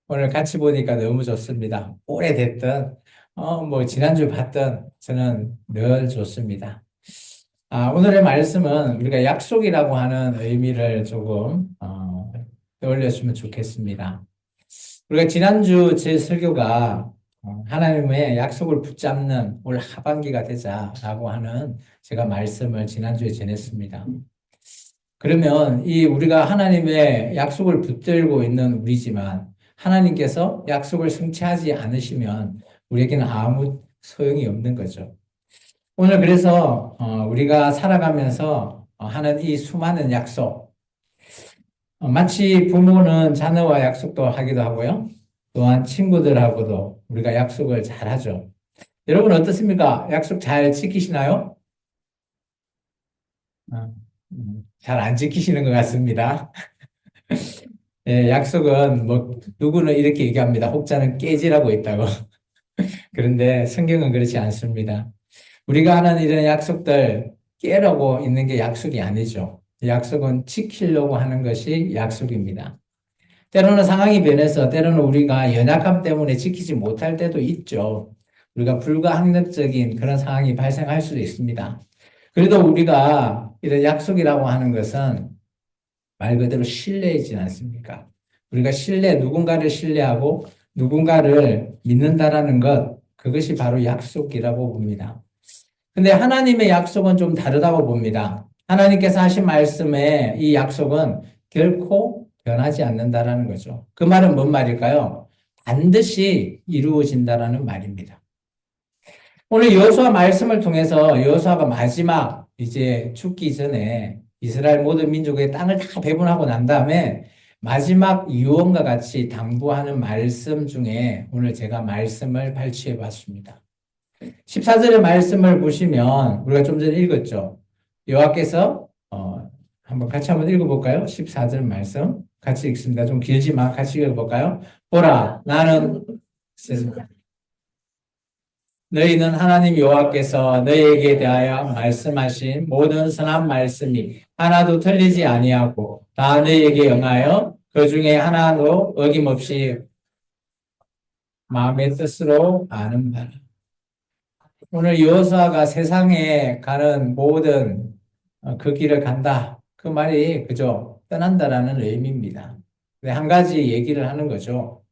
오늘 같이 보니까 너무 좋습니다. 오래됐든, 지난주 봤던 저는 늘 좋습니다. 오늘의 말씀은 우리가 약속이라고 하는 의미를 조금, 떠올렸으면 좋겠습니다. 우리가 지난주 제 설교가 하나님의 약속을 붙잡는 올 하반기가 되자라고 하는 제가 말씀을 지난주에 전했습니다. 그러면 이 우리가 하나님의 약속을 붙들고 있는 우리지만 하나님께서 약속을 성취하지 않으시면 우리에게는 아무 소용이 없는 거죠. 오늘 그래서 우리가 살아가면서 하는 이 수많은 약속, 마치 부모는 자녀와 약속도 하기도 하고요. 또한 친구들하고도 우리가 약속을 잘 하죠. 여러분 어떻습니까? 약속 잘 지키시나요? 잘 안 지키시는 것 같습니다. 예, 약속은 누구는 이렇게 얘기합니다. 혹자는 깨지라고 있다고. 그런데 성경은 그렇지 않습니다. 우리가 하는 이런 약속들 깨라고 있는 게 약속이 아니죠. 약속은 지키려고 하는 것이 약속입니다. 때로는 상황이 변해서 때로는 우리가 연약함 때문에 지키지 못할 때도 있죠. 우리가 불가항력적인 그런 상황이 발생할 수도 있습니다. 그래도 우리가 이런 약속이라고 하는 것은 말 그대로 신뢰이지 않습니까? 우리가 누군가를 신뢰하고 누군가를 믿는다라는 것, 그것이 바로 약속이라고 봅니다. 근데 하나님의 약속은 좀 다르다고 봅니다. 하나님께서 하신 말씀에 이 약속은 결코 변하지 않는다라는 거죠. 그 말은 뭔 말일까요? 반드시 이루어진다라는 말입니다. 오늘 여호수아 말씀을 통해서 여호수아가 마지막 이제 죽기 전에 이스라엘 모든 민족의 땅을 다 배분하고 난 다음에 마지막 유언과 같이 당부하는 말씀 중에 오늘 제가 말씀을 발췌해 봤습니다. 14절의 말씀을 보시면 우리가 좀 전에 읽었죠. 여호와께서 한번 읽어볼까요? 14절 말씀 같이 읽습니다. 좀 길지만 같이 읽어볼까요? 보라, 나는 너희는 하나님 여호와께서 너희에게 대하여 말씀하신 모든 선한 말씀이 하나도 틀리지 아니하고 다 너희에게 응하여 그 중에 하나도 어김없이 마음의 뜻으로 아는 바라. 오늘 여호수아가 세상에 가는 모든 그 길을 간다. 그 말이 그죠? 떠난다라는 의미입니다. 근데 한 가지 얘기를 하는 거죠.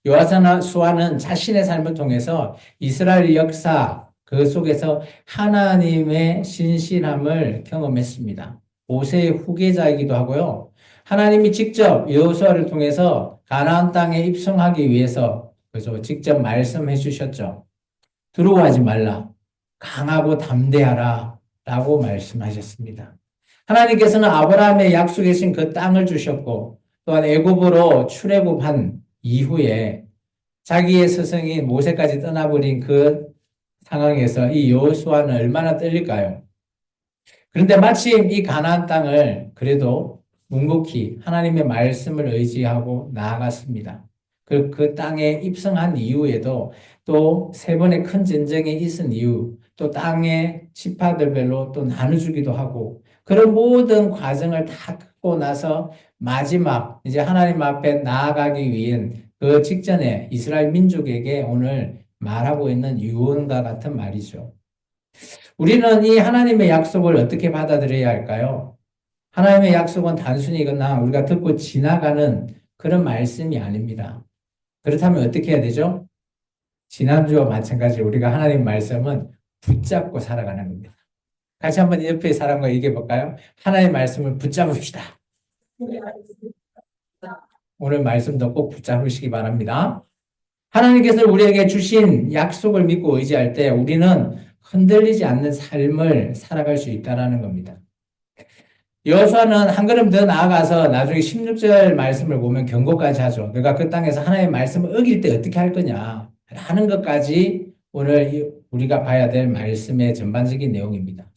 요하수아는 자신의 삶을 통해서 이스라엘 역사 그 속에서 하나님의 신실함을 경험했습니다. 모세의 후계자이기도 하고요. 하나님이 직접 여호수아를 통해서 가나안 땅에 입성하기 위해서 그래서 직접 말씀해 주셨죠. 두려워하지 말라. 강하고 담대하라. 라고 말씀하셨습니다. 하나님께서는 아브라함의 약속하신 그 땅을 주셨고 또한 애굽으로 출애굽한 이후에 자기의 스승인 모세까지 떠나버린 그 상황에서 이 여호수아는 얼마나 떨릴까요? 그런데 마침 이 가나안 땅을 그래도 묵묵히 하나님의 말씀을 의지하고 나아갔습니다. 그 땅에 입성한 이후에도 또 세 번의 큰 전쟁이 있은 이후 또 땅의 지파들별로 또 나눠주기도 하고 그런 모든 과정을 다 겪고 나서 마지막 이제 하나님 앞에 나아가기 위한 그 직전에 이스라엘 민족에게 오늘 말하고 있는 유언과 같은 말이죠. 우리는 이 하나님의 약속을 어떻게 받아들여야 할까요? 하나님의 약속은 단순히 그냥 우리가 듣고 지나가는 그런 말씀이 아닙니다. 그렇다면 어떻게 해야 되죠? 지난주와 마찬가지로 우리가 하나님 말씀은 붙잡고 살아가는 겁니다. 같이 한번 옆에 사람과 얘기해 볼까요? 하나님의 말씀을 붙잡읍시다. 오늘 말씀도 꼭 붙잡으시기 바랍니다. 하나님께서 우리에게 주신 약속을 믿고 의지할 때 우리는 흔들리지 않는 삶을 살아갈 수 있다는 겁니다. 여호수아는 한 걸음 더 나아가서 나중에 16절 말씀을 보면 경고까지 하죠. 내가 그 땅에서 하나님의 말씀을 어길 때 어떻게 할 거냐 라는 것까지 오늘 우리가 봐야 될 말씀의 전반적인 내용입니다.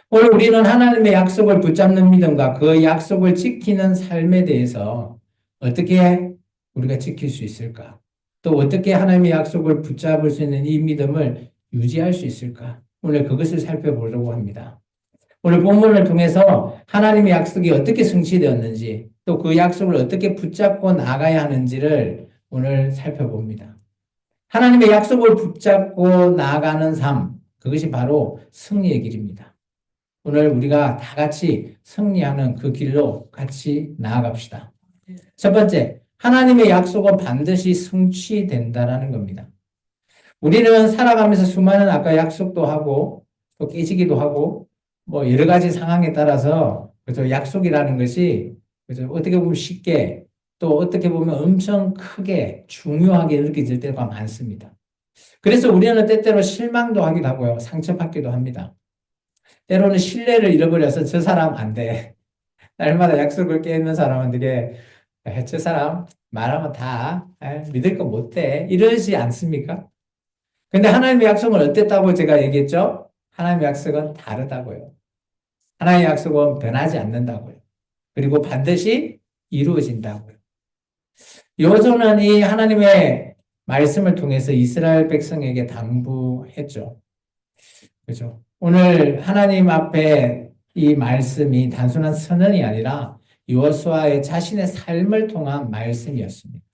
오늘 우리는 하나님의 약속을 붙잡는 믿음과 그 약속을 지키는 삶에 대해서 어떻게 우리가 지킬 수 있을까? 또 어떻게 하나님의 약속을 붙잡을 수 있는 이 믿음을 유지할 수 있을까? 오늘 그것을 살펴보려고 합니다. 오늘 본문을 통해서 하나님의 약속이 어떻게 성취되었는지 또 그 약속을 어떻게 붙잡고 나가야 하는지를 오늘 살펴봅니다. 하나님의 약속을 붙잡고 나아가는 삶, 그것이 바로 승리의 길입니다. 오늘 우리가 다 같이 승리하는 그 길로 같이 나아갑시다. 첫 번째, 하나님의 약속은 반드시 성취된다라는 겁니다. 우리는 살아가면서 수많은 아까 약속도 하고 또 깨지기도 하고 뭐 여러 가지 상황에 따라서 그죠 약속이라는 것이 그죠 어떻게 보면 쉽게 또 어떻게 보면 엄청 크게 중요하게 느껴질 때가 많습니다. 그래서 우리는 때때로 실망도 하기도 하고요. 상처받기도 합니다. 때로는 신뢰를 잃어버려서 저 사람 안 돼. 날마다 약속을 깨는 사람은 되게 저 사람 말하면 다 믿을 거 못해. 이러지 않습니까? 근데 하나님의 약속은 어땠다고 제가 얘기했죠? 하나님의 약속은 다르다고요. 하나님의 약속은 변하지 않는다고요. 그리고 반드시 이루어진다고요. 여호수아는 이 하나님의 말씀을 통해서 이스라엘 백성에게 당부했죠. 그죠? 오늘 하나님 앞에 이 말씀이 단순한 선언이 아니라 여호수아의 자신의 삶을 통한 말씀이었습니다.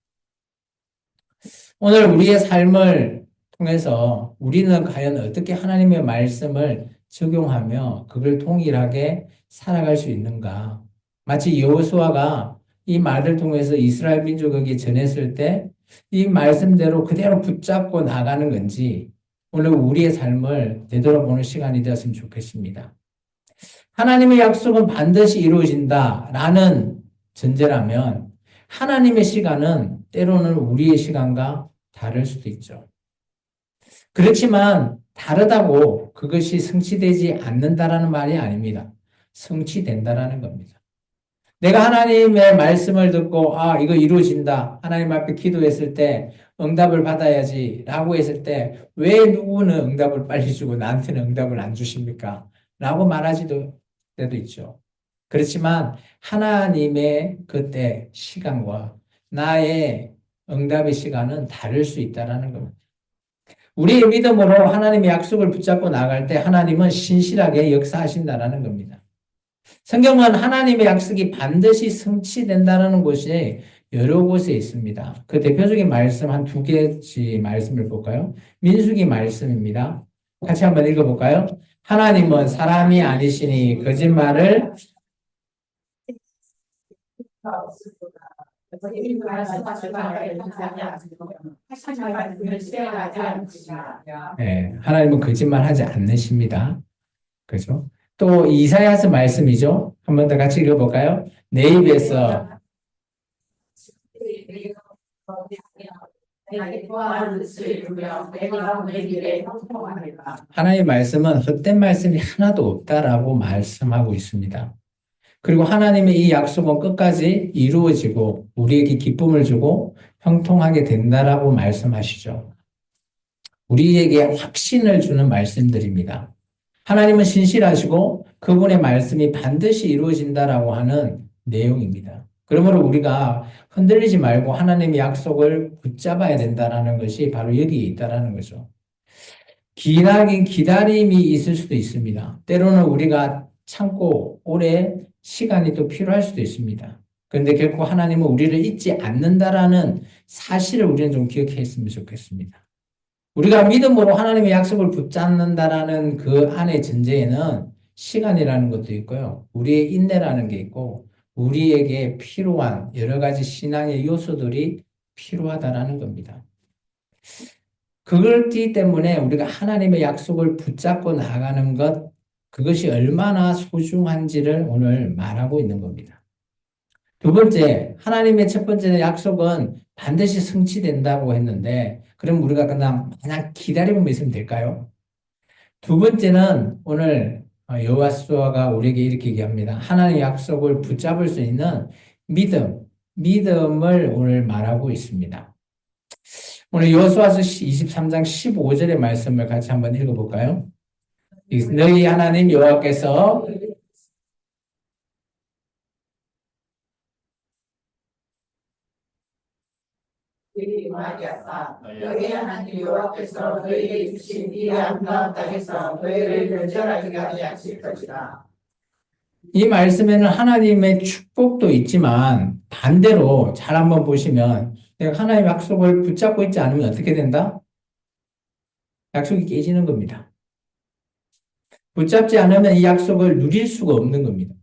오늘 우리의 삶을 통해서 우리는 과연 어떻게 하나님의 말씀을 적용하며 그걸 동일하게 살아갈 수 있는가? 마치 여호수아가 이 말을 통해서 이스라엘 민족에게 전했을 때 이 말씀대로 그대로 붙잡고 나가는 건지 오늘 우리의 삶을 되돌아보는 시간이 되었으면 좋겠습니다. 하나님의 약속은 반드시 이루어진다라는 전제라면 하나님의 시간은 때로는 우리의 시간과 다를 수도 있죠. 그렇지만 다르다고 그것이 성취되지 않는다라는 말이 아닙니다. 성취된다라는 겁니다. 내가 하나님의 말씀을 듣고 이거 이루어진다. 하나님 앞에 기도했을 때 응답을 받아야지 라고 했을 때 왜 누구는 응답을 빨리 주고 나한테는 응답을 안 주십니까? 라고 말하지도 때도 있죠. 그렇지만 하나님의 그때 시간과 나의 응답의 시간은 다를 수 있다는 겁니다. 우리의 믿음으로 하나님의 약속을 붙잡고 나갈 때 하나님은 신실하게 역사하신다는 겁니다. 성경은 하나님의 약속이 반드시 성취된다는 곳이 여러 곳에 있습니다. 그 대표적인 말씀 한 두 개지 말씀을 볼까요? 민수기 말씀입니다. 같이 한번 읽어볼까요? 하나님은 사람이 아니시니 거짓말을 네, 하나님은 거짓말하지 않으십니다. 그죠? 또 이사야서 말씀이죠. 한 번 더 같이 읽어볼까요? 내 입에서 하나님의 말씀은 헛된 말씀이 하나도 없다라고 말씀하고 있습니다. 그리고 하나님의 이 약속은 끝까지 이루어지고 우리에게 기쁨을 주고 형통하게 된다라고 말씀하시죠. 우리에게 확신을 주는 말씀들입니다. 하나님은 신실하시고 그분의 말씀이 반드시 이루어진다라고 하는 내용입니다. 그러므로 우리가 흔들리지 말고 하나님의 약속을 붙잡아야 된다는 것이 바로 여기에 있다는 거죠. 기나긴 기다림이 있을 수도 있습니다. 때로는 우리가 참고 오래 시간이 또 필요할 수도 있습니다. 그런데 결코 하나님은 우리를 잊지 않는다라는 사실을 우리는 좀 기억했으면 좋겠습니다. 우리가 믿음으로 하나님의 약속을 붙잡는다라는 그 안의 전제에는 시간이라는 것도 있고요. 우리의 인내라는 게 있고 우리에게 필요한 여러 가지 신앙의 요소들이 필요하다라는 겁니다. 그렇기 때문에 우리가 하나님의 약속을 붙잡고 나가는 것, 그것이 얼마나 소중한지를 오늘 말하고 있는 겁니다. 두 번째, 하나님의 첫 번째 약속은 반드시 성취된다고 했는데, 그럼 우리가 그냥 기다리고만 있으면 될까요? 두 번째는 오늘 여호수아가 우리에게 이렇게 얘기합니다. 하나님의 약속을 붙잡을 수 있는 믿음을 오늘 말하고 있습니다. 오늘 여호수아서 23장 15절의 말씀을 같이 한번 읽어볼까요? 너희 하나님 여호와께서 너희 하나님 여호와께서 너희에게 주신 이 아름다운 땅에서 너희를 면전하게 하려 약속하시라. 이 말씀에는 하나님의 축복도 있지만 반대로 잘 한번 보시면 내가 하나님의 약속을 붙잡고 있지 않으면 어떻게 된다? 약속이 깨지는 겁니다. 붙잡지 않으면 이 약속을 누릴 수가 없는 겁니다.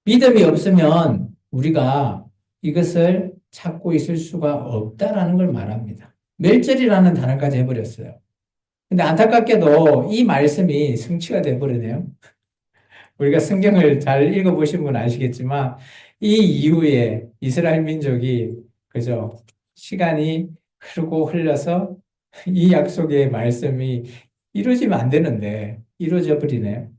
믿음이 없으면 우리가 이것을 찾고 있을 수가 없다라는 걸 말합니다. 멸절이라는 단어까지 해버렸어요. 근데 안타깝게도 이 말씀이 성취가 돼버리네요. 우리가 성경을 잘 읽어보신 분은 아시겠지만 이 이후에 이스라엘 민족이 그저 시간이 흐르고 흘러서 이 약속의 말씀이 이루어지면 안 되는데 이루어져 버리네요.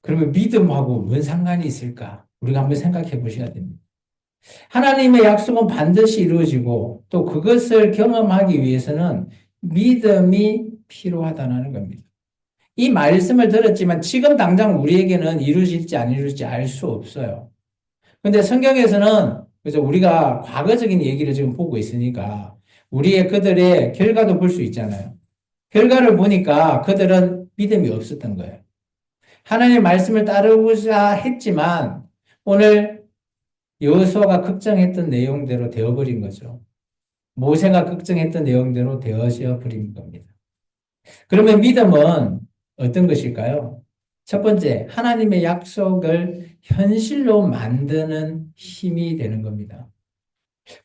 그러면 믿음하고 뭔 상관이 있을까? 우리가 한번 생각해 보셔야 됩니다. 하나님의 약속은 반드시 이루어지고 또 그것을 경험하기 위해서는 믿음이 필요하다는 겁니다. 이 말씀을 들었지만 지금 당장 우리에게는 이루어질지 안 이루어질지 알 수 없어요. 근데 성경에서는 그래서 우리가 과거적인 얘기를 지금 보고 있으니까 우리의 그들의 결과도 볼 수 있잖아요. 결과를 보니까 그들은 믿음이 없었던 거예요. 하나님의 말씀을 따르고자 했지만 오늘 여호수아가 걱정했던 내용대로 되어버린 거죠. 모세가 걱정했던 내용대로 되어져 버린 겁니다. 그러면 믿음은 어떤 것일까요? 첫 번째, 하나님의 약속을 현실로 만드는 힘이 되는 겁니다.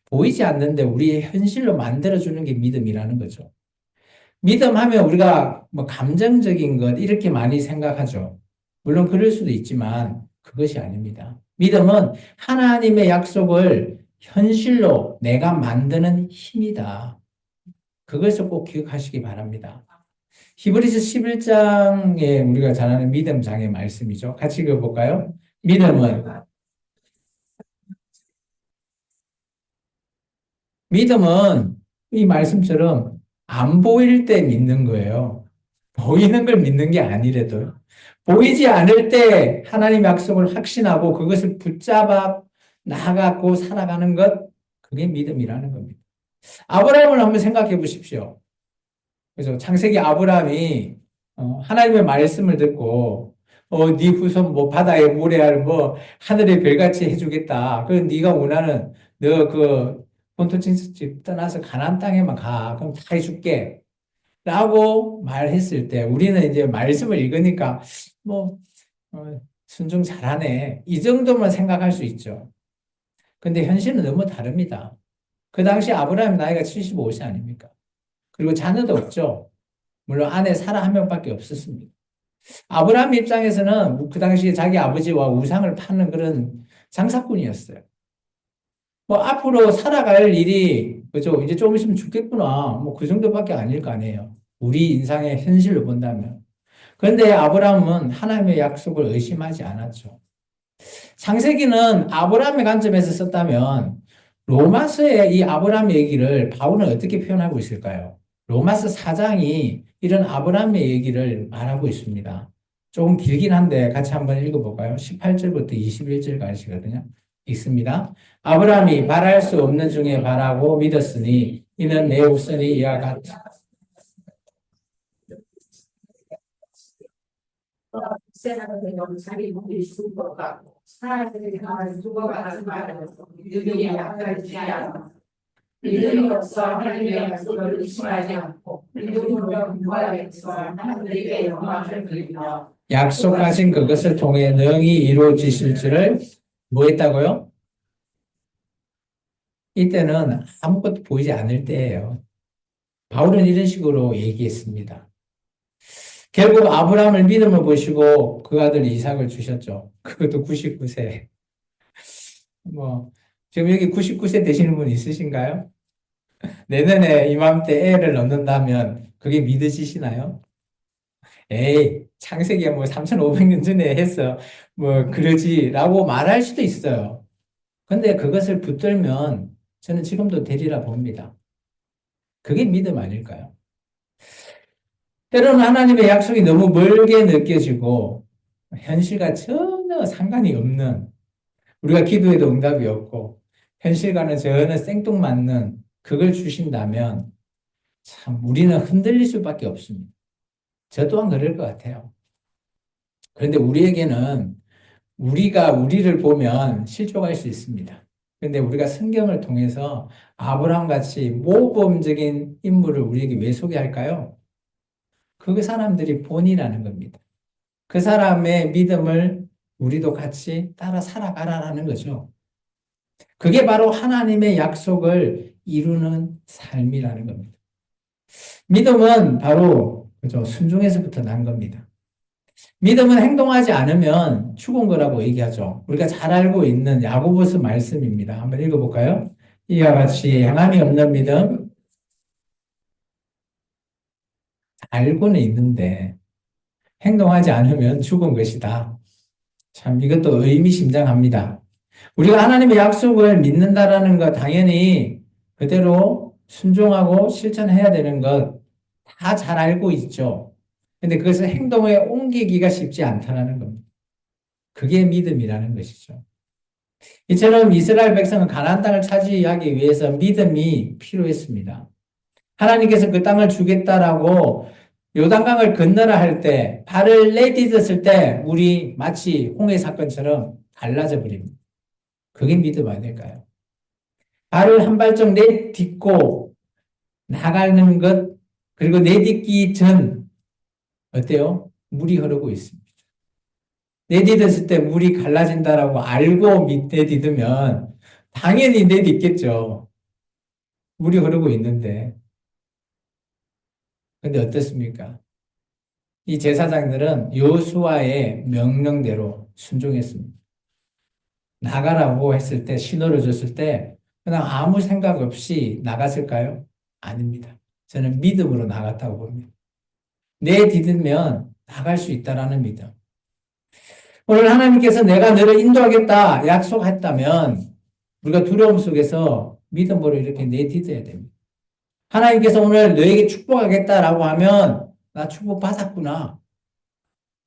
보이지 않는데 우리의 현실로 만들어주는 게 믿음이라는 거죠. 믿음 하면 우리가 뭐 감정적인 것 이렇게 많이 생각하죠. 물론 그럴 수도 있지만 그것이 아닙니다. 믿음은 하나님의 약속을 현실로 내가 만드는 힘이다. 그것을 꼭 기억하시기 바랍니다. 히브리서 11장에 우리가 잘 아는 믿음장의 말씀이죠. 같이 읽어볼까요? 믿음은 이 말씀처럼 안 보일 때 믿는 거예요. 보이는 걸 믿는 게 아니래도. 보이지 않을 때 하나님 약속을 확신하고 그것을 붙잡아 나아가고 살아가는 것, 그게 믿음이라는 겁니다. 아브라함을 한번 생각해 보십시오. 그래서 창세기 아브라함이 하나님의 말씀을 듣고 네 후손 뭐 바다의 모래알 뭐 하늘의 별같이 해주겠다. 그 네가 원하는 너 그 본토 집 떠나서 가나안 땅에만 가. 그럼 다 해줄게. 라고 말했을 때 우리는 이제 말씀을 읽으니까 뭐 순종 잘하네. 이 정도만 생각할 수 있죠. 근데 현실은 너무 다릅니다. 그 당시 아브라함 나이가 75세 아닙니까? 그리고 자녀도 없죠. 물론 아내 사라 한 명밖에 없었습니다. 아브라함 입장에서는 그 당시에 자기 아버지와 우상을 파는 그런 장사꾼이었어요. 뭐 앞으로 살아갈 일이 그죠? 이제 좀 있으면 죽겠구나. 뭐 그 정도밖에 아닐 거 아니에요. 우리 인상의 현실로 본다면. 그런데 아브라함은 하나님의 약속을 의심하지 않았죠. 창세기는 아브라함의 관점에서 썼다면 로마서의 이 아브라함 얘기를 바울은 어떻게 표현하고 있을까요? 로마서 4장이 이런 아브라함의 얘기를 말하고 있습니다. 조금 길긴 한데 같이 한번 읽어볼까요? 18절부터 21절까지거든요. 읽습니다. 아브라함이 바랄 수 없는 중에 바라고 믿었으니 이는 내 우선이 이와 같다. 세상은 자기 몸이 죽어가고 사람들이 가만 죽어가는 말을 믿음이 약하지 않아 믿음이 없어 하나님의 약속을 의심하지 않고 믿음으로 구하여서 하나님의 영광을 드리며 약속하신 그것을 통해 능히 이루어지실 줄을 뭐 했다고요? 이때는 아무것도 보이지 않을 때예요. 바울은 이런 식으로 얘기했습니다. 결국 아브라함을 믿음을 보시고 그 아들 이삭을 주셨죠. 그것도 99세. 뭐, 지금 여기 99세 되시는 분 있으신가요? 내년에 이맘때 애를 낳는다면 그게 믿으시나요? 에이, 창세기야 뭐 3,500년 전에 했어. 뭐, 그러지라고 말할 수도 있어요. 근데 그것을 붙들면 저는 지금도 되리라 봅니다. 그게 믿음 아닐까요? 때로는 하나님의 약속이 너무 멀게 느껴지고 현실과 전혀 상관이 없는 우리가 기도해도 응답이 없고 현실과는 전혀 생뚱맞는 그걸 주신다면 참 우리는 흔들릴 수밖에 없습니다. 저 또한 그럴 것 같아요. 그런데 우리에게는 우리가 우리를 보면 실족할 수 있습니다. 근데 우리가 성경을 통해서 아브라함 같이 모범적인 인물을 우리에게 왜 소개할까요? 그 사람들이 본이라는 겁니다. 그 사람의 믿음을 우리도 같이 따라 살아가라라는 거죠. 그게 바로 하나님의 약속을 이루는 삶이라는 겁니다. 믿음은 바로 그죠? 순종에서부터 난 겁니다. 믿음은 행동하지 않으면 죽은 거라고 얘기하죠. 우리가 잘 알고 있는 야고보서 말씀입니다. 한번 읽어볼까요? 이와 같이 행함이 없는 믿음 알고는 있는데 행동하지 않으면 죽은 것이다. 참 이것도 의미심장합니다. 우리가 하나님의 약속을 믿는다라는 것 당연히 그대로 순종하고 실천해야 되는 것 다 잘 알고 있죠. 근데 그것을 행동에 옮기기가 쉽지 않다는 겁니다. 그게 믿음이라는 것이죠. 이처럼 이스라엘 백성은 가나안 땅을 차지하기 위해서 믿음이 필요했습니다. 하나님께서 그 땅을 주겠다라고 요단강을 건너라 할 때, 발을 내딛었을 때 물이 마치 홍해 사건처럼 갈라져 버립니다. 그게 믿음 아닐까요? 발을 한 발짝 내딛고 나가는 것, 그리고 내딛기 전, 어때요? 물이 흐르고 있습니다. 내딛었을 때 물이 갈라진다라고 알고 내딛으면 당연히 내딛겠죠. 물이 흐르고 있는데. 근데 어떻습니까? 이 제사장들은 여호수아의 명령대로 순종했습니다. 나가라고 했을 때, 신호를 줬을 때, 그냥 아무 생각 없이 나갔을까요? 아닙니다. 저는 믿음으로 나갔다고 봅니다. 내딛으면 나갈 수 있다라는 믿음. 오늘 하나님께서 내가 너를 인도하겠다 약속했다면, 우리가 두려움 속에서 믿음으로 이렇게 내딛어야 됩니다. 하나님께서 오늘 너에게 축복하겠다라고 하면, 나 축복받았구나.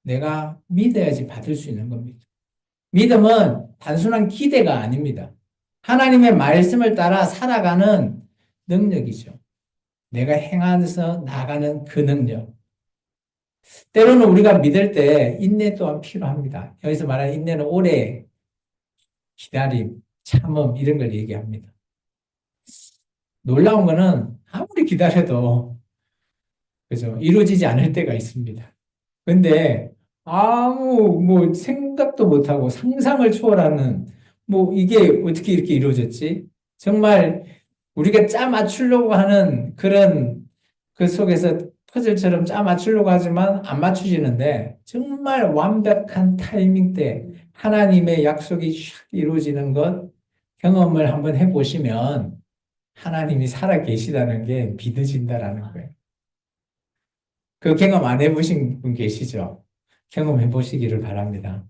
내가 믿어야지 받을 수 있는 겁니다. 믿음은 단순한 기대가 아닙니다. 하나님의 말씀을 따라 살아가는 능력이죠. 내가 행하면서 나가는 그 능력. 때로는 우리가 믿을 때 인내 또한 필요합니다. 여기서 말하는 인내는 오래 기다림, 참음 이런 걸 얘기합니다. 놀라운 거는 아무리 기다려도 그죠? 이루어지지 않을 때가 있습니다. 근데 아무 뭐 생각도 못하고 상상을 초월하는 뭐 이게 어떻게 이렇게 이루어졌지? 정말 우리가 짜 맞추려고 하는 그런 그 속에서 퍼즐처럼 짜 맞추려고 하지만 안 맞추시는데 정말 완벽한 타이밍 때 하나님의 약속이 샥 이루어지는 것 경험을 한번 해보시면 하나님이 살아 계시다는 게 믿어진다라는 거예요. 그 경험 안 해보신 분 계시죠? 경험해 보시기를 바랍니다.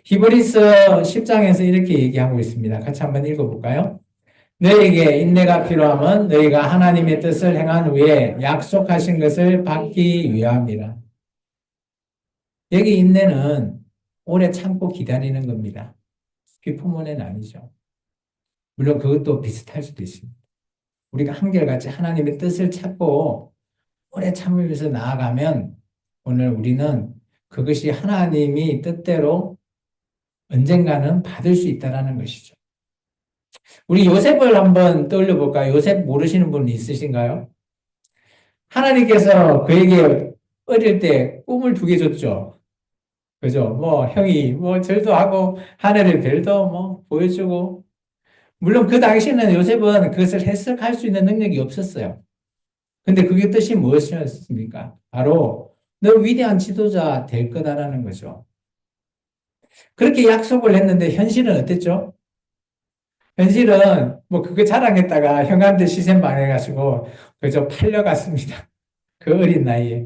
히브리서 10장에서 이렇게 얘기하고 있습니다. 같이 한번 읽어볼까요? 너에게 인내가 필요함은 너희가 하나님의 뜻을 행한 후에 약속하신 것을 받기 위함이라. 여기 인내는 오래 참고 기다리는 겁니다. 비품문에는 아니죠. 물론 그것도 비슷할 수도 있습니다. 우리가 한결같이 하나님의 뜻을 찾고 오래 참으면서 나아가면 오늘 우리는 그것이 하나님이 뜻대로 언젠가는 받을 수 있다라는 것이죠. 우리 요셉을 한번 떠올려 볼까요? 요셉 모르시는 분 있으신가요? 하나님께서 그에게 어릴 때 꿈을 두 개 줬죠. 그죠? 뭐 형이 뭐 절도 하고 하늘의 별도 뭐 보여주고 물론 그 당시에는 요셉은 그것을 해석할 수 있는 능력이 없었어요. 근데 그게 뜻이 무엇이었습니까? 바로 너 위대한 지도자 될 거다라는 거죠. 그렇게 약속을 했는데 현실은 어땠죠? 현실은 뭐 그거 자랑했다가 형한테 시샘 당해가지고 그저 팔려갔습니다. 그 어린 나이에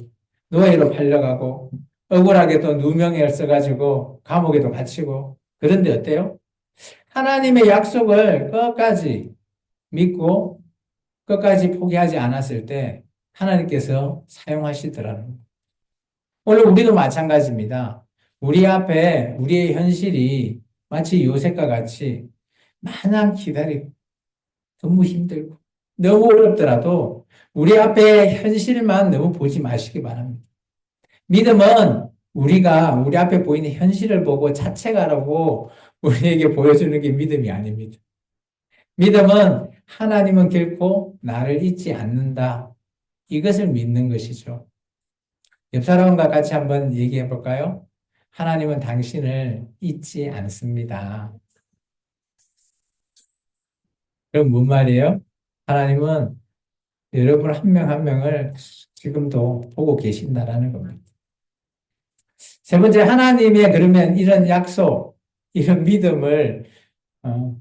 노예로 팔려가고 억울하게 또 누명을 써가지고 감옥에도 갇히고 그런데 어때요? 하나님의 약속을 끝까지 믿고 끝까지 포기하지 않았을 때 하나님께서 사용하시더라는 거예요. 오늘 우리도 마찬가지입니다. 우리 앞에 우리의 현실이 마치 요셉과 같이 마냥 기다리고 너무 힘들고 너무 어렵더라도 우리 앞에 현실만 너무 보지 마시기 바랍니다. 믿음은 우리가 우리 앞에 보이는 현실을 보고 자책하라고 우리에게 보여주는 게 믿음이 아닙니다. 믿음은 하나님은 결코 나를 잊지 않는다. 이것을 믿는 것이죠. 옆 사람과 같이 한번 얘기해 볼까요? 하나님은 당신을 잊지 않습니다. 그럼 뭔 말이에요? 하나님은 여러분 한 명 한 명을 지금도 보고 계신다라는 겁니다. 세 번째, 하나님의 그러면 이런 약속, 이런 믿음을 어,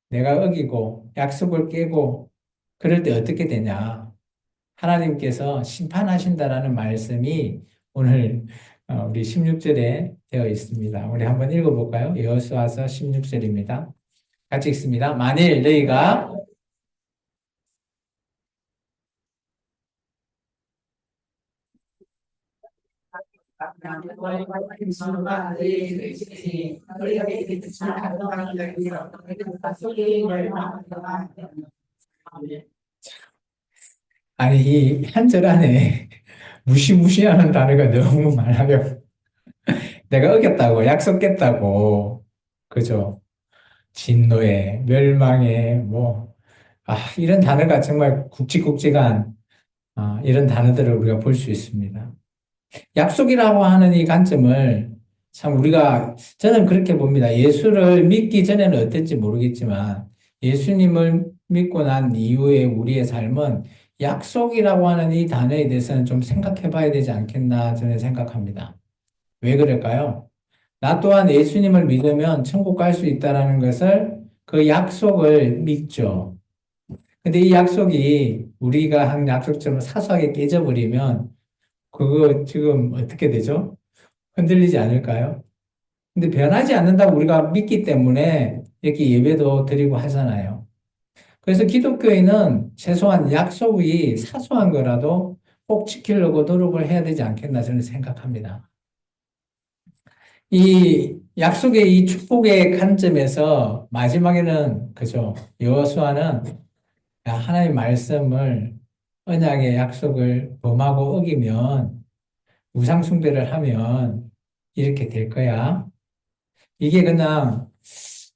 내가 어기고 약속을 깨고 그럴 때 어떻게 되냐? 하나님께서 심판하신다라는 말씀이 오늘 우리 16절에 되어 있습니다. 우리 한번 읽어볼까요? 여호수아서 16절입니다. 같이 읽습니다. 만일 너희가 아니 이 한 절 안에 무시무시하는 단어가 너무 많아요. 내가 어겼다고 약속 깼다고 그죠? 진노에 멸망에 뭐 이런 단어가 정말 굵직굵직한 이런 단어들을 우리가 볼 수 있습니다. 약속이라고 하는 이 관점을 참 저는 그렇게 봅니다. 예수를 믿기 전에는 어땠지 모르겠지만 예수님을 믿고 난 이후에 우리의 삶은 약속이라고 하는 이 단어에 대해서는 좀 생각해 봐야 되지 않겠나 저는 생각합니다. 왜 그럴까요? 나 또한 예수님을 믿으면 천국 갈 수 있다라는 것을 그 약속을 믿죠. 근데 이 약속이 우리가 한 약속처럼 사소하게 깨져버리면 그거 지금 어떻게 되죠? 흔들리지 않을까요? 근데 변하지 않는다고 우리가 믿기 때문에 이렇게 예배도 드리고 하잖아요. 그래서 기독교인은 최소한 약속이 사소한 거라도 꼭 지키려고 노력을 해야 되지 않겠나 저는 생각합니다. 이 약속의 이 축복의 관점에서 마지막에는 그죠. 여호수아는 하나님의 말씀을 언약의 약속을 범하고 어기면 우상 숭배를 하면 이렇게 될 거야. 이게 그냥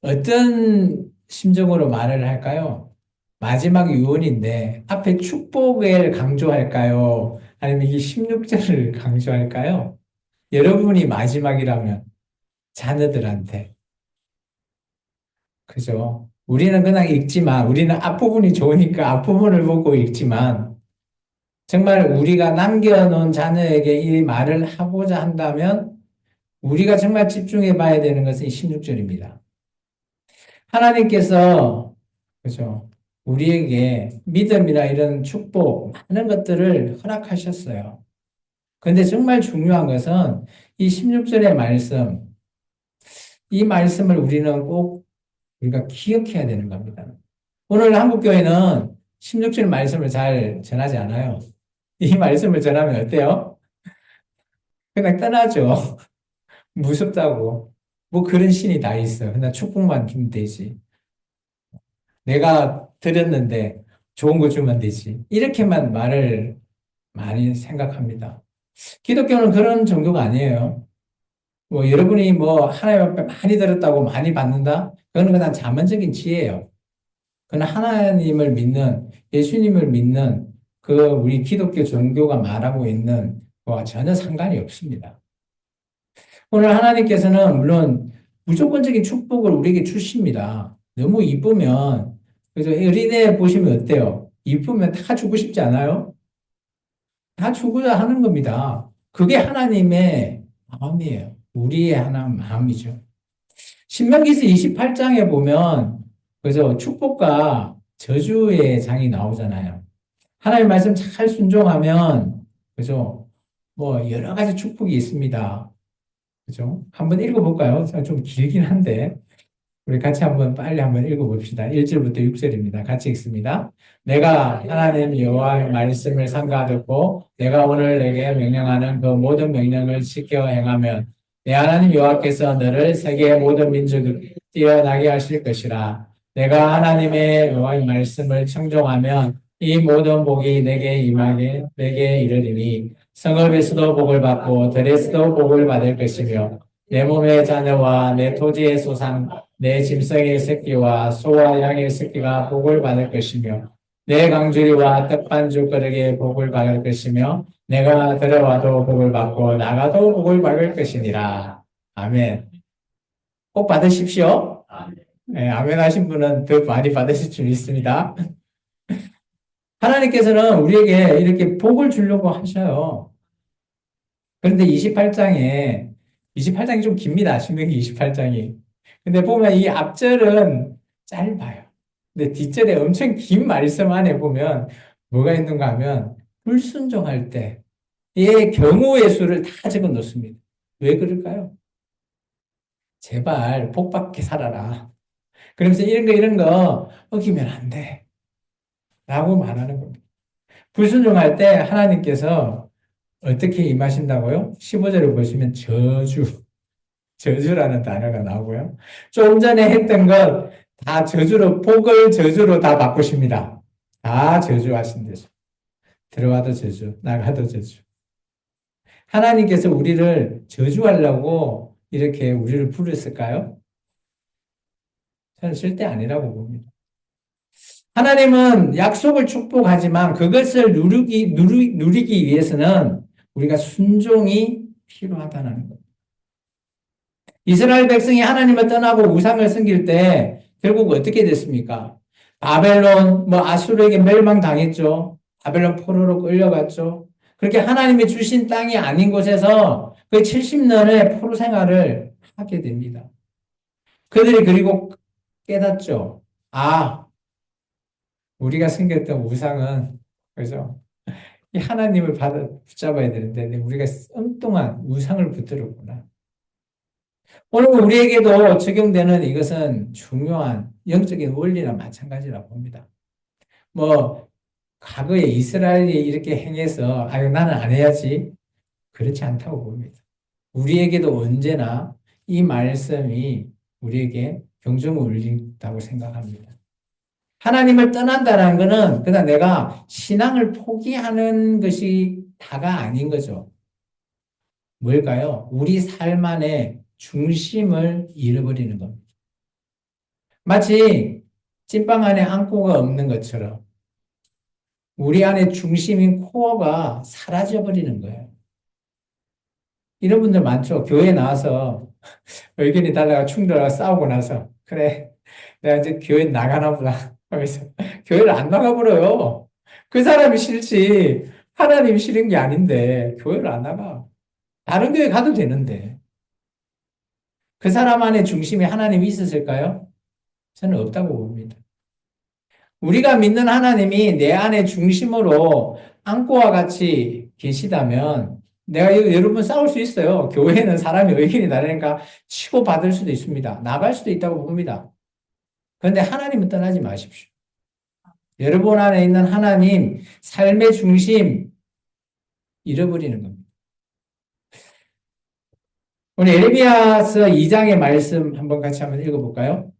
어떤 심정으로 말을 할까요? 마지막 유언인데 앞에 축복을 강조할까요? 아니면 이게 16절을 강조할까요? 여러분이 마지막이라면 자녀들한테 그죠? 우리는 그냥 읽지만 우리는 앞부분이 좋으니까 앞부분을 보고 읽지만 정말 우리가 남겨놓은 자녀에게 이 말을 하고자 한다면 우리가 정말 집중해 봐야 되는 것은 16절입니다. 하나님께서, 그죠? 우리에게 믿음이나 이런 축복, 많은 것들을 허락하셨어요. 근데 정말 중요한 것은 이 16절의 말씀, 이 말씀을 우리는 꼭 우리가 기억해야 되는 겁니다. 오늘 한국교회는 16절 말씀을 잘 전하지 않아요. 이 말씀을 전하면 어때요? 그냥 떠나죠. 무섭다고. 뭐 그런 신이 다 있어. 그냥 축복만 주면 되지. 내가 드렸는데 좋은 거 주면 되지. 이렇게만 말을 많이 생각합니다. 기독교는 그런 종교가 아니에요. 뭐 여러분이 뭐 하나님 앞에 많이 들었다고 많이 받는다? 그거는 그냥 자문적인 지혜예요. 그건 하나님을 믿는, 예수님을 믿는 그 우리 기독교 종교가 말하고 있는 거와 전혀 상관이 없습니다. 오늘 하나님께서는 물론 무조건적인 축복을 우리에게 주십니다. 너무 이쁘면, 그래서 어린애 보시면 어때요? 이쁘면 다 주고 싶지 않아요? 다 주고자 하는 겁니다. 그게 하나님의 마음이에요. 우리의 하나님 마음이죠. 신명기서 28장에 보면, 그래서 축복과 저주의 장이 나오잖아요. 하나님 말씀 잘 순종하면, 그죠? 뭐, 여러 가지 축복이 있습니다. 그죠? 한번 읽어볼까요? 좀 길긴 한데, 우리 같이 한번 빨리 한번 읽어봅시다. 1절부터 6절입니다. 같이 읽습니다. 내가 하나님 여호와의 말씀을 삼가 듣고 내가 오늘 내게 명령하는 그 모든 명령을 지켜 행하면 내 하나님 여호와께서 너를 세계의 모든 민족을 뛰어나게 하실 것이라. 내가 하나님의 여호와의 말씀을 청종하면 이 모든 복이 내게 임하게 내게 이르리니 성읍에서도 복을 받고 들에서도 복을 받을 것이며 내 몸의 자녀와 내 토지의 소산, 내 짐승의 새끼와 소와 양의 새끼가 복을 받을 것이며 내 강주리와 떡반죽거리에 복을 받을 것이며 내가 들어와도 복을 받고 나가도 복을 받을 것이니라. 아멘. 꼭 받으십시오. 네, 아멘 하신 분은 더 많이 받으실 줄 믿습니다. 하나님께서는 우리에게 이렇게 복을 주려고 하셔요. 그런데 28장이 좀 깁니다. 신명기 28장이. 근데 보면 이 앞절은 짧아요. 근데 뒷절에 엄청 긴 말씀 안에 보면 뭐가 있는가 하면 불순종할 때의 경우의 수를 다 적어 놓습니다. 왜 그럴까요? 제발 복 받게 살아라. 그러면서 이런 거 어기면 안 돼. 라고 말하는 겁니다. 불순종할 때 하나님께서 어떻게 임하신다고요? 15절을 보시면 저주라는 단어가 나오고요. 좀 전에 했던 것 다 저주로, 복을 저주로 다 바꾸십니다. 다 저주하신대죠. 들어와도 저주, 나가도 저주. 하나님께서 우리를 저주하려고 이렇게 우리를 부르셨을까요? 저는 절대 아니라고 봅니다. 하나님은 약속을 축복하지만 그것을 누리기 위해서는 우리가 순종이 필요하다는 겁니다. 이스라엘 백성이 하나님을 떠나고 우상을 섬길 때 결국 어떻게 됐습니까? 바벨론, 아수르에게 멸망당했죠. 바벨론 포로로 끌려갔죠. 그렇게 하나님이 주신 땅이 아닌 곳에서 그 70년의 포로 생활을 하게 됩니다. 그들이 그리고 깨닫죠. 아, 우리가 섬겼던 우상은, 그죠? 이 하나님을 붙잡아야 되는데 우리가 엉뚱한 우상을 붙들었구나. 오늘 우리에게도 적용되는 이것은 중요한 영적인 원리나 마찬가지라고 봅니다. 과거에 이스라엘이 이렇게 행해서, 아유, 나는 안 해야지. 그렇지 않다고 봅니다. 우리에게도 언제나 이 말씀이 우리에게 경종을 울린다고 생각합니다. 하나님을 떠난다는 것은 그냥 내가 신앙을 포기하는 것이 다가 아닌 거죠. 뭘까요? 우리 삶 안에 중심을 잃어버리는 겁니다. 마치 찐빵 안에 앙꼬가 없는 것처럼 우리 안에 중심인 코어가 사라져버리는 거예요. 이런 분들 많죠. 교회에 나와서 의견이 달라가 충돌하고 싸우고 나서 그래, 내가 이제 교회 나가나 보다 하면서 교회를 안 나가버려요. 그 사람이 싫지 하나님이 싫은 게 아닌데 교회를 안 나가. 다른 교회 가도 되는데 그 사람 안에 중심에 하나님이 있었을까요? 저는 없다고 봅니다. 우리가 믿는 하나님이 내 안에 중심으로 안고와 같이 계시다면 내가 여러분 싸울 수 있어요. 교회는 사람이 의견이 다르니까 치고받을 수도 있습니다. 나갈 수도 있다고 봅니다. 그런데 하나님은 떠나지 마십시오. 여러분 안에 있는 하나님, 삶의 중심 잃어버리는 겁니다. 오늘 에레미야서 2장의 말씀 한번 같이 한번 읽어볼까요?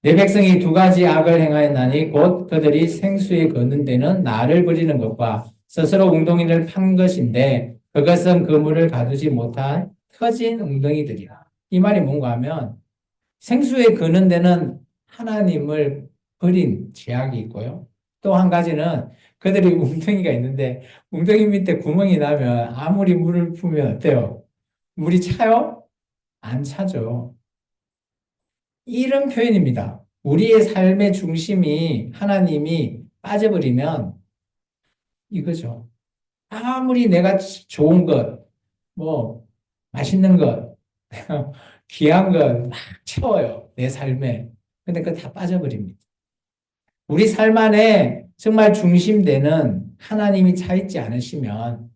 내 백성이 두 가지 악을 행하였나니 곧 그들이 생수에 걷는 데는 나를 버리는 것과 스스로 웅덩이를 판 것인데 그것은 그물을 가두지 못한 터진 웅덩이들이라. 이 말이 뭔가 하면 생수에 거는 데는 하나님을 버린 죄악이 있고요. 또 한 가지는 그들이 웅덩이가 있는데 웅덩이 밑에 구멍이 나면 아무리 물을 부으면 어때요? 물이 차요? 안 차죠. 이런 표현입니다. 우리의 삶의 중심이 하나님이 빠져버리면 이거죠. 아무리 내가 좋은 것, 맛있는 것, 귀한 것 막 채워요. 내 삶에. 근데 그거 다 빠져버립니다. 우리 삶 안에 정말 중심되는 하나님이 차 있지 않으시면,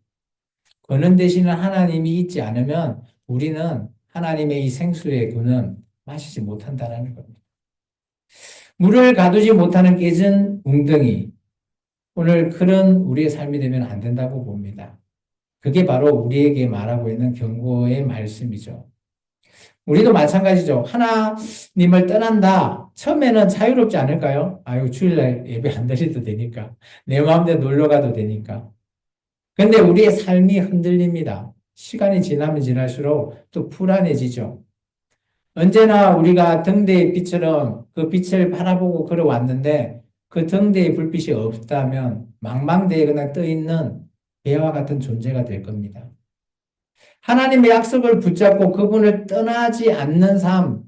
거는 되시는 하나님이 있지 않으면 우리는 하나님의 이 생수의 그는 마시지 못한다는 겁니다. 물을 가두지 못하는 깨진 웅덩이. 오늘 그런 우리의 삶이 되면 안 된다고 봅니다. 그게 바로 우리에게 말하고 있는 경고의 말씀이죠. 우리도 마찬가지죠. 하나님을 떠난다. 처음에는 자유롭지 않을까요? 아유, 주일날 예배 안 드려도 되니까. 내 마음대로 놀러 가도 되니까. 근데 우리의 삶이 흔들립니다. 시간이 지나면 지날수록 또 불안해지죠. 언제나 우리가 등대의 빛처럼 그 빛을 바라보고 걸어왔는데 그 등대의 불빛이 없다면 망망대해 그냥 떠 있는 배와 같은 존재가 될 겁니다. 하나님의 약속을 붙잡고 그분을 떠나지 않는 삶,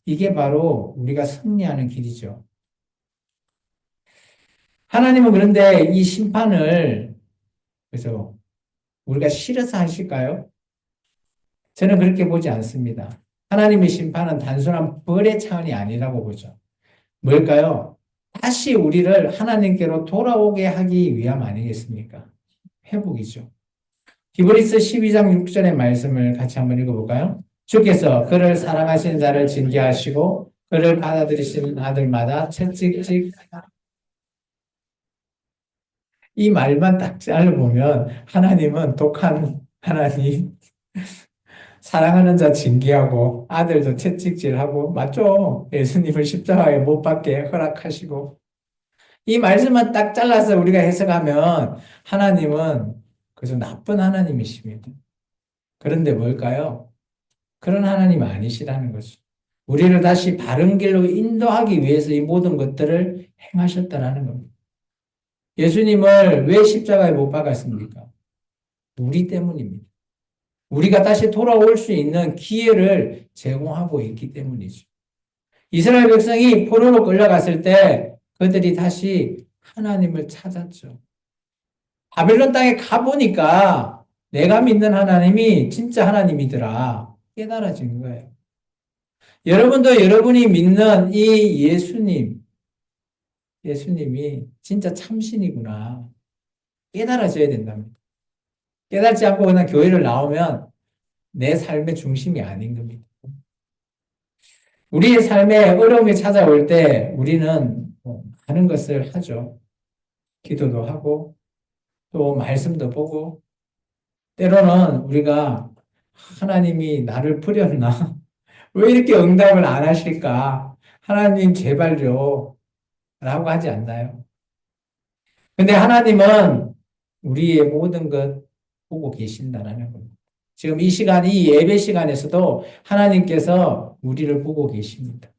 이게 바로 우리가 승리하는 길이죠. 하나님은 그런데 이 심판을, 그래서 우리가 싫어서 하실까요? 저는 그렇게 보지 않습니다. 하나님의 심판은 단순한 벌의 차원이 아니라고 보죠. 뭘까요? 다시 우리를 하나님께로 돌아오게 하기 위함 아니겠습니까? 회복이죠. 히브리서 12장 6절의 말씀을 같이 한번 읽어볼까요? 주께서 그를 사랑하신 자를 징계하시고 그를 받아들이시는 아들마다 채찍찍 이 말만 딱 잘라보면 하나님은 독한 하나님 사랑하는 자 징계하고 아들도 채찍질하고 맞죠? 예수님을 십자가에 못 박게 허락하시고 이 말씀만 딱 잘라서 우리가 해석하면 하나님은 그저 나쁜 하나님이십니다. 그런데 뭘까요? 그런 하나님 아니시라는 거죠. 우리를 다시 바른 길로 인도하기 위해서 이 모든 것들을 행하셨다라는 겁니다. 예수님을 왜 십자가에 못 박았습니까? 우리 때문입니다. 우리가 다시 돌아올 수 있는 기회를 제공하고 있기 때문이죠. 이스라엘 백성이 포로로 끌려갔을 때 그들이 다시 하나님을 찾았죠. 바벨론 땅에 가보니까 내가 믿는 하나님이 진짜 하나님이더라 깨달아진 거예요. 여러분도 여러분이 믿는 이 예수님이 진짜 참신이구나 깨달아져야 된답니다. 깨닫지 않고 그냥 교회를 나오면 내 삶의 중심이 아닌 겁니다. 우리의 삶에 어려움이 찾아올 때 우리는 많은 것을 하죠. 기도도 하고 또 말씀도 보고 때로는 우리가 하나님이 나를 버렸나? 왜 이렇게 응답을 안 하실까? 하나님 제발요 라고 하지 않나요? 근데 하나님은 우리의 모든 것 보고 계신다는 겁니다. 지금 이 시간, 이 예배 시간에서도 하나님께서 우리를 보고 계십니다.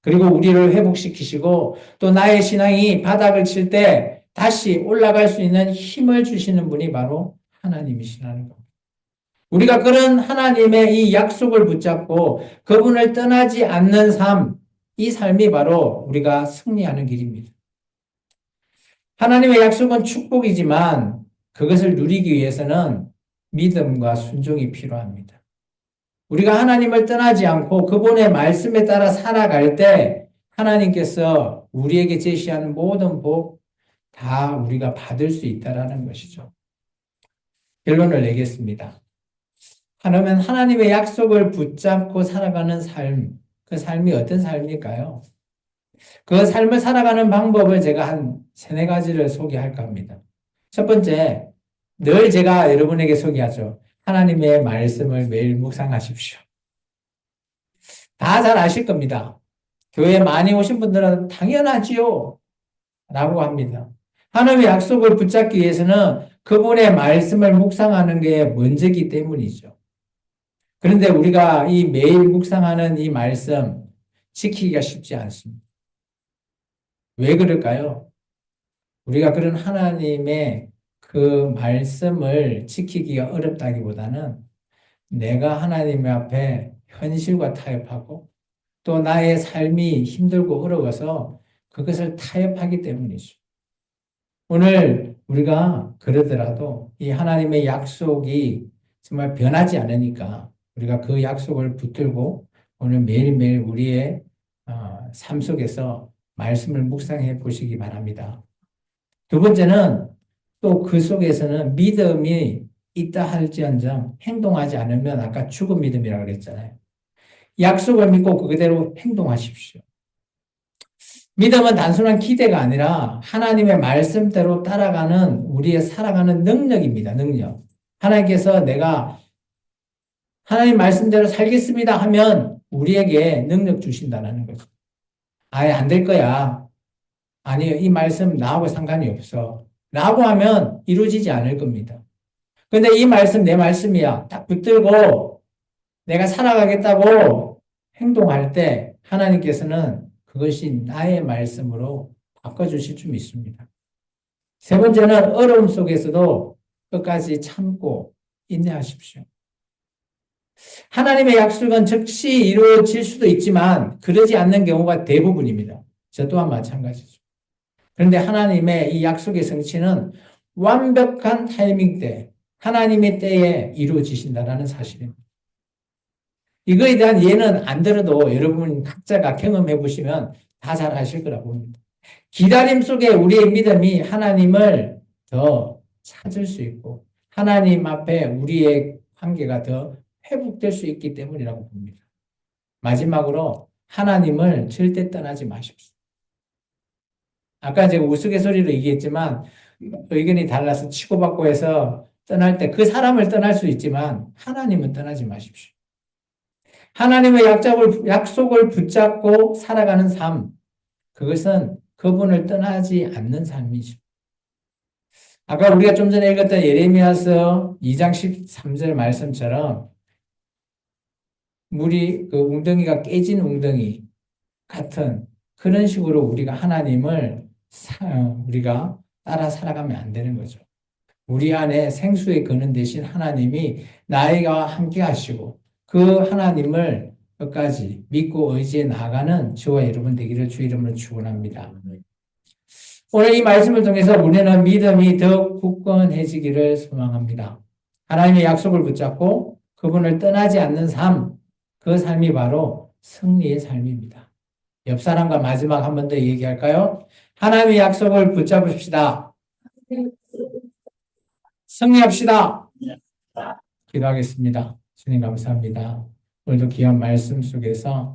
그리고 우리를 회복시키시고 또 나의 신앙이 바닥을 칠 때 다시 올라갈 수 있는 힘을 주시는 분이 바로 하나님이시라는 겁니다. 우리가 그런 하나님의 이 약속을 붙잡고 그분을 떠나지 않는 삶, 이 삶이 바로 우리가 승리하는 길입니다. 하나님의 약속은 축복이지만 그것을 누리기 위해서는 믿음과 순종이 필요합니다. 우리가 하나님을 떠나지 않고 그분의 말씀에 따라 살아갈 때 하나님께서 우리에게 제시하는 모든 복 다 우리가 받을 수 있다라는 것이죠. 결론을 내겠습니다. 그러면 하나님의 약속을 붙잡고 살아가는 삶, 그 삶이 어떤 삶일까요? 그 삶을 살아가는 방법을 제가 한 세네 가지를 소개할까 합니다. 첫 번째, 늘 제가 여러분에게 소개하죠. 하나님의 말씀을 매일 묵상하십시오. 다 잘 아실 겁니다. 교회 많이 오신 분들은 당연하지요. 라고 합니다. 하나님의 약속을 붙잡기 위해서는 그분의 말씀을 묵상하는 게 먼저기 때문이죠. 그런데 우리가 이 매일 묵상하는 이 말씀 지키기가 쉽지 않습니다. 왜 그럴까요? 우리가 그런 하나님의 그 말씀을 지키기가 어렵다기보다는 내가 하나님 앞에 현실과 타협하고 또 나의 삶이 힘들고 어려워서 그것을 타협하기 때문이죠. 오늘 우리가 그러더라도 이 하나님의 약속이 정말 변하지 않으니까 우리가 그 약속을 붙들고 오늘 매일매일 우리의 삶 속에서 말씀을 묵상해 보시기 바랍니다. 두 번째는 또 그 속에서는 믿음이 있다 할지언정 행동하지 않으면 아까 죽은 믿음이라고 그랬잖아요. 약속을 믿고 그대로 행동하십시오. 믿음은 단순한 기대가 아니라 하나님의 말씀대로 따라가는 우리의 살아가는 능력입니다. 능력. 하나님께서 내가 하나님 말씀대로 살겠습니다 하면 우리에게 능력 주신다는 거죠. 아예 안 될 거야. 아니요. 이 말씀 나하고 상관이 없어. 라고 하면 이루어지지 않을 겁니다. 근데 이 말씀 내 말씀이야. 딱 붙들고 내가 살아가겠다고 행동할 때 하나님께서는 그것이 나의 말씀으로 바꿔주실 줄 믿습니다. 세 번째는 어려움 속에서도 끝까지 참고 인내하십시오. 하나님의 약속은 즉시 이루어질 수도 있지만 그러지 않는 경우가 대부분입니다. 저 또한 마찬가지죠. 그런데 하나님의 이 약속의 성취는 완벽한 타이밍 때, 하나님의 때에 이루어지신다는 사실입니다. 이거에 대한 예는 안 들어도 여러분 각자가 경험해 보시면 다 잘 아실 거라고 봅니다. 기다림 속에 우리의 믿음이 하나님을 더 찾을 수 있고 하나님 앞에 우리의 관계가 더 회복될 수 있기 때문이라고 봅니다. 마지막으로 하나님을 절대 떠나지 마십시오. 아까 제가 우스갯소리로 얘기했지만 의견이 달라서 치고받고 해서 떠날 때 그 사람을 떠날 수 있지만 하나님은 떠나지 마십시오. 하나님의 약속을 붙잡고 살아가는 삶, 그것은 그분을 떠나지 않는 삶이죠. 아까 우리가 좀 전에 읽었던 예레미야서 2장 13절 말씀처럼 물이 그 웅덩이가 깨진 웅덩이 같은 그런 식으로 우리가 하나님을 우리가 따라 살아가면 안 되는 거죠. 우리 안에 생수의 근원 되신 하나님이 나와 함께 하시고 그 하나님을 끝까지 믿고 의지해 나가는 저와 여러분 되기를 주 이름으로 축원합니다. 오늘 이 말씀을 통해서 우리는 믿음이 더욱 굳건해지기를 소망합니다. 하나님의 약속을 붙잡고 그분을 떠나지 않는 삶, 그 삶이 바로 승리의 삶입니다. 옆 사람과 마지막 한 번 더 얘기할까요? 하나님의 약속을 붙잡읍시다. 승리합시다. 기도하겠습니다. 주님 감사합니다. 오늘도 귀한 말씀 속에서